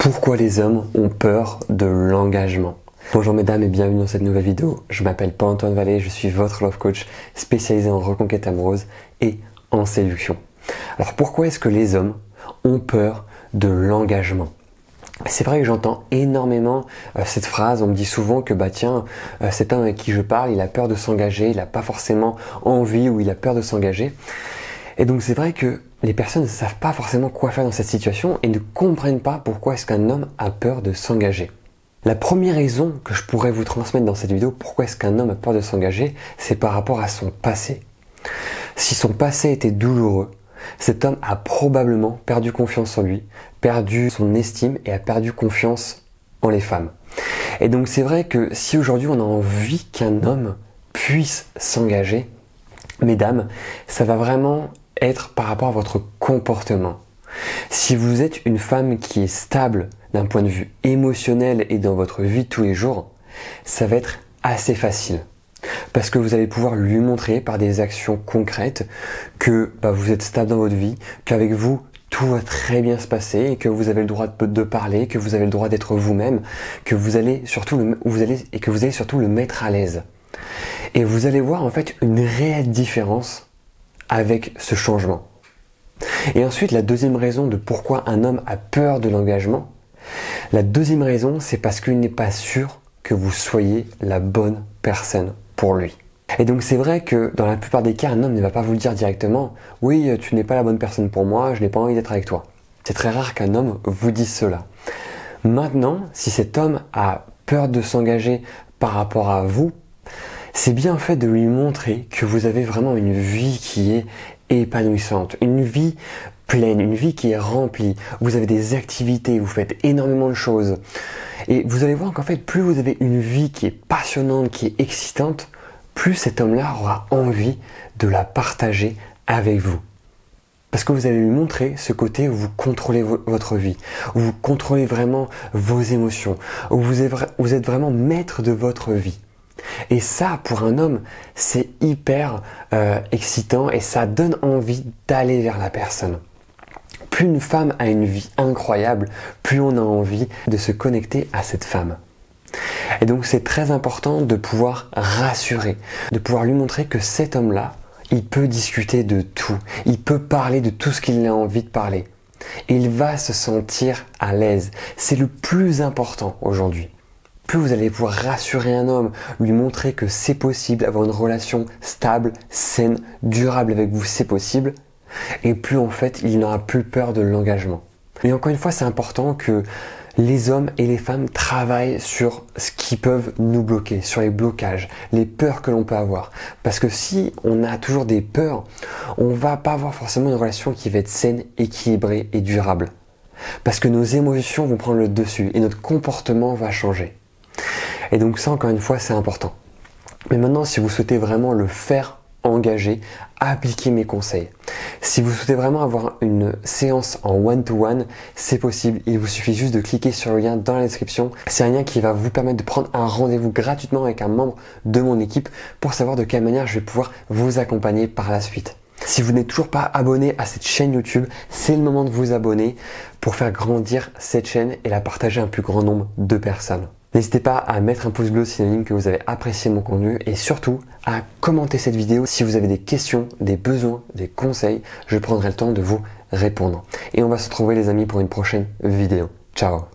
Pourquoi les hommes ont peur de l'engagement? Bonjour mesdames et bienvenue dans cette nouvelle vidéo. Je m'appelle Paul-Antoine Vallée, je suis votre love coach spécialisé en reconquête amoureuse et en séduction. Alors pourquoi est-ce que les hommes ont peur de l'engagement? C'est vrai que j'entends énormément cette phrase, on me dit souvent que cet homme avec qui je parle, il a peur de s'engager, il n'a pas forcément envie ou il a peur de s'engager. Et donc c'est vrai que les personnes ne savent pas forcément quoi faire dans cette situation et ne comprennent pas pourquoi est-ce qu'un homme a peur de s'engager. La première raison que je pourrais vous transmettre dans cette vidéo, pourquoi est-ce qu'un homme a peur de s'engager, c'est par rapport à son passé. Si son passé était douloureux, cet homme a probablement perdu confiance en lui, perdu son estime et a perdu confiance en les femmes. Et donc c'est vrai que si aujourd'hui on a envie qu'un homme puisse s'engager, mesdames, ça va vraiment être par rapport à votre comportement. Si vous êtes une femme qui est stable d'un point de vue émotionnel et dans votre vie de tous les jours, ça va être assez facile. Parce que vous allez pouvoir lui montrer par des actions concrètes que vous êtes stable dans votre vie, qu'avec vous, tout va très bien se passer et que vous avez le droit de parler, que vous avez le droit d'être vous-même, que vous allez surtout le mettre à l'aise. Et vous allez voir en fait une réelle différence avec ce changement. Et ensuite, la deuxième raison de pourquoi un homme a peur de l'engagement, la deuxième raison, c'est parce qu'il n'est pas sûr que vous soyez la bonne personne pour lui. Et donc c'est vrai que dans la plupart des cas, un homme ne va pas vous le dire directement « Oui, tu n'es pas la bonne personne pour moi, je n'ai pas envie d'être avec toi ». C'est très rare qu'un homme vous dise cela. Maintenant, si cet homme a peur de s'engager par rapport à vous, c'est bien fait de lui montrer que vous avez vraiment une vie qui est épanouissante, une vie pleine, une vie qui est remplie. Vous avez des activités, vous faites énormément de choses. Et vous allez voir qu'en fait, plus vous avez une vie qui est passionnante, qui est excitante, plus cet homme-là aura envie de la partager avec vous. Parce que vous allez lui montrer ce côté où vous contrôlez votre vie, où vous contrôlez vraiment vos émotions, où vous êtes vraiment maître de votre vie. Et ça, pour un homme, c'est hyper excitant et ça donne envie d'aller vers la personne. Plus une femme a une vie incroyable, plus on a envie de se connecter à cette femme. Et donc c'est très important de pouvoir rassurer, de pouvoir lui montrer que cet homme-là, il peut discuter de tout, il peut parler de tout ce qu'il a envie de parler. Et il va se sentir à l'aise. C'est le plus important aujourd'hui. Plus vous allez pouvoir rassurer un homme, lui montrer que c'est possible, avoir une relation stable, saine, durable avec vous, c'est possible, et plus en fait il n'aura plus peur de l'engagement. Et encore une fois, c'est important que les hommes et les femmes travaillent sur ce qui peuvent nous bloquer, sur les blocages, les peurs que l'on peut avoir. Parce que si on a toujours des peurs, on va pas avoir forcément une relation qui va être saine, équilibrée et durable. Parce que nos émotions vont prendre le dessus et notre comportement va changer. Et donc ça, encore une fois, c'est important. Mais maintenant, si vous souhaitez vraiment le faire engager, appliquez mes conseils. Si vous souhaitez vraiment avoir une séance en one-to-one, c'est possible. Il vous suffit juste de cliquer sur le lien dans la description. C'est un lien qui va vous permettre de prendre un rendez-vous gratuitement avec un membre de mon équipe pour savoir de quelle manière je vais pouvoir vous accompagner par la suite. Si vous n'êtes toujours pas abonné à cette chaîne YouTube, c'est le moment de vous abonner pour faire grandir cette chaîne et la partager à un plus grand nombre de personnes. N'hésitez pas à mettre un pouce bleu synonyme que vous avez apprécié mon contenu et surtout à commenter cette vidéo si vous avez des questions, des besoins, des conseils. Je prendrai le temps de vous répondre. Et on va se retrouver les amis pour une prochaine vidéo. Ciao!